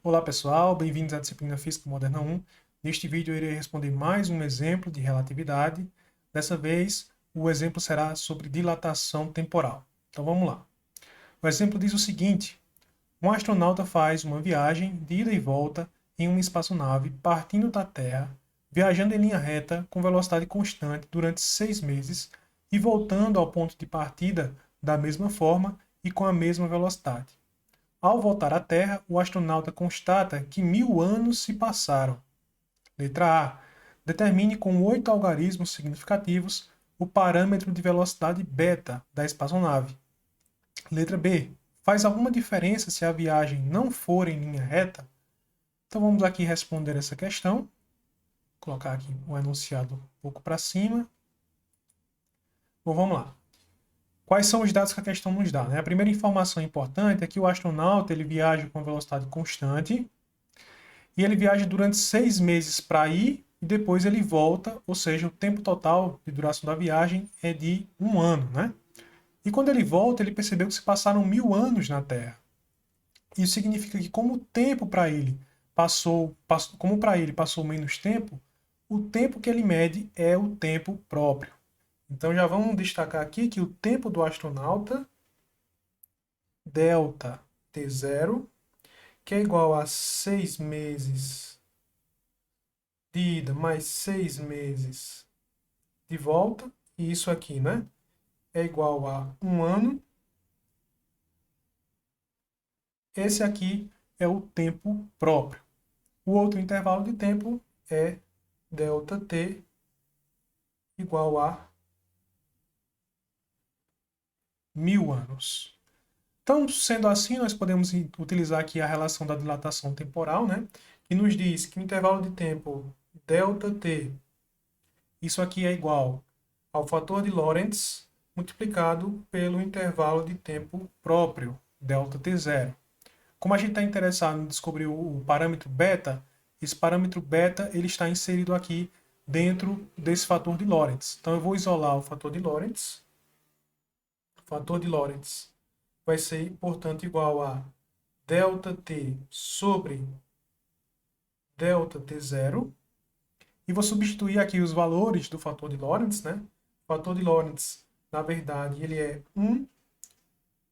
Olá pessoal, bem-vindos à disciplina Física Moderna 1. Neste vídeo eu irei responder mais um exemplo de relatividade. Dessa vez o exemplo será sobre dilatação temporal. Então vamos lá. O exemplo diz o seguinte: um astronauta faz uma viagem de ida e volta em uma espaçonave partindo da Terra, viajando em linha reta com velocidade constante durante 6 meses e voltando ao ponto de partida da mesma forma e com a mesma velocidade. Ao voltar à Terra, o astronauta constata que 1000 anos se passaram. Letra A. Determine com 8 algarismos significativos o parâmetro de velocidade beta da espaçonave. Letra B. Faz alguma diferença se a viagem não for em linha reta? Então vamos aqui responder essa questão. Vou colocar aqui o enunciado um pouco para cima. Bom, vamos lá. Quais são os dados que a questão nos dá? Né? A primeira informação importante é que o astronauta ele viaja com velocidade constante e ele viaja durante 6 meses para ir e depois ele volta, ou seja, o tempo total de duração da viagem é de 1 ano, né? E quando ele volta, ele percebeu que se passaram 1000 anos na Terra. Isso significa que como o tempo para ele como para ele passou menos tempo, o tempo que ele mede é o tempo próprio. Então já vamos destacar aqui que o tempo do astronauta, delta t0, que é igual a 6 meses de ida mais 6 meses de volta, e isso aqui, né, é igual a 1 ano. Esse aqui é o tempo próprio. O outro intervalo de tempo é delta t igual a 1000 anos. Então, sendo assim, nós podemos utilizar aqui a relação da dilatação temporal, né, que nos diz que o intervalo de tempo delta t, isso aqui é igual ao fator de Lorentz multiplicado pelo intervalo de tempo próprio, delta t0. Como a gente está interessado em descobrir o parâmetro beta, esse parâmetro beta ele está inserido aqui dentro desse fator de Lorentz. Então eu vou isolar o fator de Lorentz. O fator de Lorentz vai ser, portanto, igual a delta t sobre delta t0. E vou substituir aqui os valores do fator de Lorentz, né? O fator de Lorentz, na verdade, ele é 1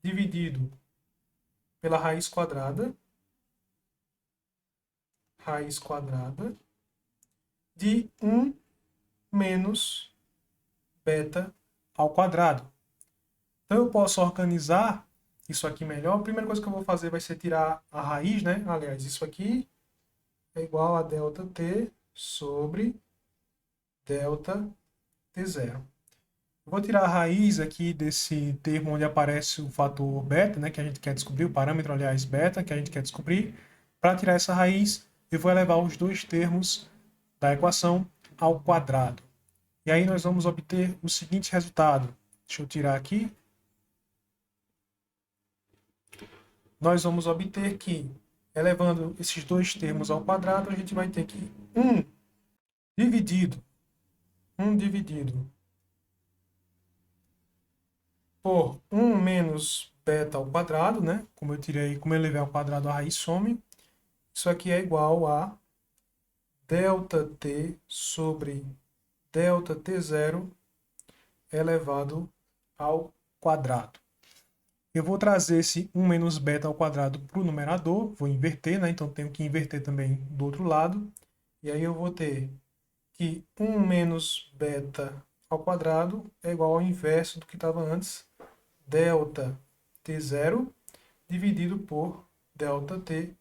dividido pela raiz quadrada de 1 menos beta ao quadrado. Então eu posso organizar isso aqui melhor. A primeira coisa que eu vou fazer vai ser tirar a raiz, né? Aliás, isso aqui é igual a delta t sobre delta t0. Eu vou tirar a raiz aqui desse termo onde aparece o fator beta, né, que a gente quer descobrir, o parâmetro, aliás, beta, que a gente quer descobrir. Para tirar essa raiz, eu vou elevar os dois termos da equação ao quadrado. E aí nós vamos obter o seguinte resultado. Deixa eu tirar aqui. Nós vamos obter que, elevando esses dois termos ao quadrado, a gente vai ter que 1 dividido, 1 dividido por 1 menos beta ao quadrado, né? Como eu elevei ao quadrado, a raiz some. Isso aqui é igual a delta t sobre delta t0 elevado ao quadrado. Eu vou trazer esse 1 menos beta ao quadrado para o numerador, vou inverter, né? Então tenho que inverter também do outro lado. E aí eu vou ter que 1 menos beta ao quadrado é igual ao inverso do que estava antes, delta t0 dividido por delta t,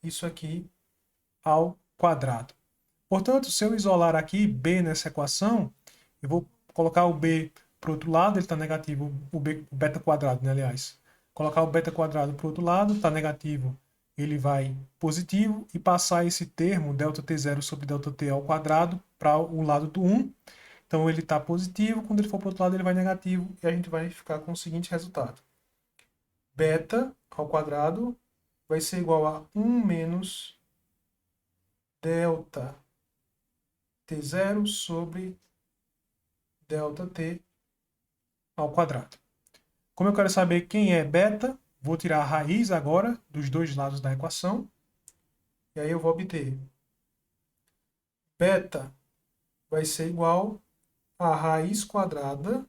isso aqui ao quadrado. Portanto, se eu isolar aqui b nessa equação, eu vou colocar o b para o outro lado, ele está negativo, o beta quadrado, né, aliás. Colocar o beta quadrado para o outro lado, está negativo, ele vai positivo, e passar esse termo, delta t0 sobre delta t ao quadrado, para o lado do 1. Então ele está positivo, quando ele for para o outro lado ele vai negativo, e a gente vai ficar com o seguinte resultado. Beta ao quadrado vai ser igual a 1 menos delta t0 sobre delta t ao quadrado. Como eu quero saber quem é beta, vou tirar a raiz agora dos dois lados da equação. E aí eu vou obter beta vai ser igual a raiz quadrada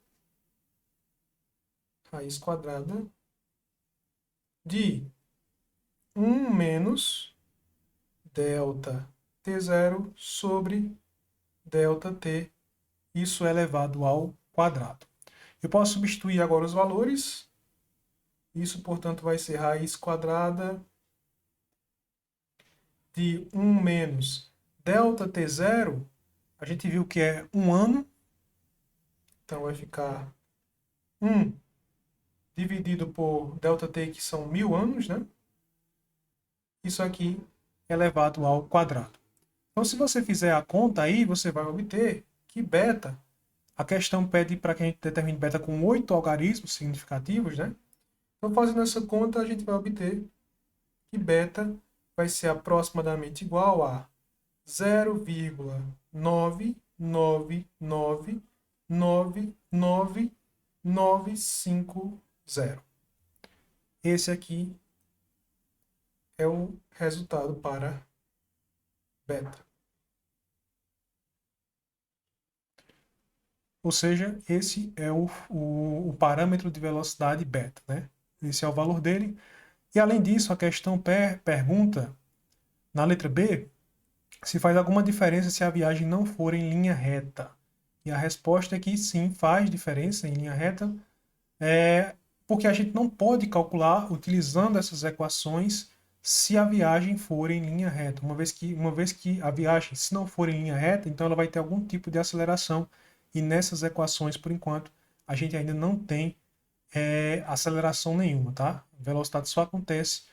de 1 menos delta t0 sobre delta t, isso elevado ao quadrado. Eu posso substituir agora os valores. Isso, portanto, vai ser raiz quadrada de 1 menos delta t0. A gente viu que é 1 ano. Então, vai ficar 1 dividido por delta t, que são 1000 anos, né? Isso aqui elevado ao quadrado. Então, se você fizer a conta aí, você vai obter que beta, a questão pede para que a gente determine beta com 8 algarismos significativos, né? Então, fazendo essa conta, a gente vai obter que beta vai ser aproximadamente igual a 0,999999950. Esse aqui é o resultado para beta. Ou seja, esse é o parâmetro de velocidade beta, né? Esse é o valor dele. E além disso, a questão pergunta, na letra B, se faz alguma diferença se a viagem não for em linha reta. E a resposta é que sim, faz diferença em linha reta, porque a gente não pode calcular utilizando essas equações se a viagem for em linha reta. Uma vez que a viagem, se não for em linha reta, então ela vai ter algum tipo de aceleração. E nessas equações, por enquanto, a gente ainda não tem aceleração nenhuma, tá? A velocidade só acontece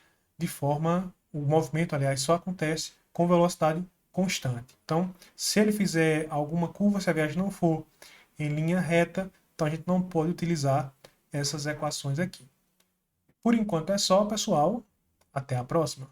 o movimento, aliás, só acontece com velocidade constante. Então, se ele fizer alguma curva, se a viagem não for em linha reta, então a gente não pode utilizar essas equações aqui. Por enquanto é só, pessoal. Até a próxima.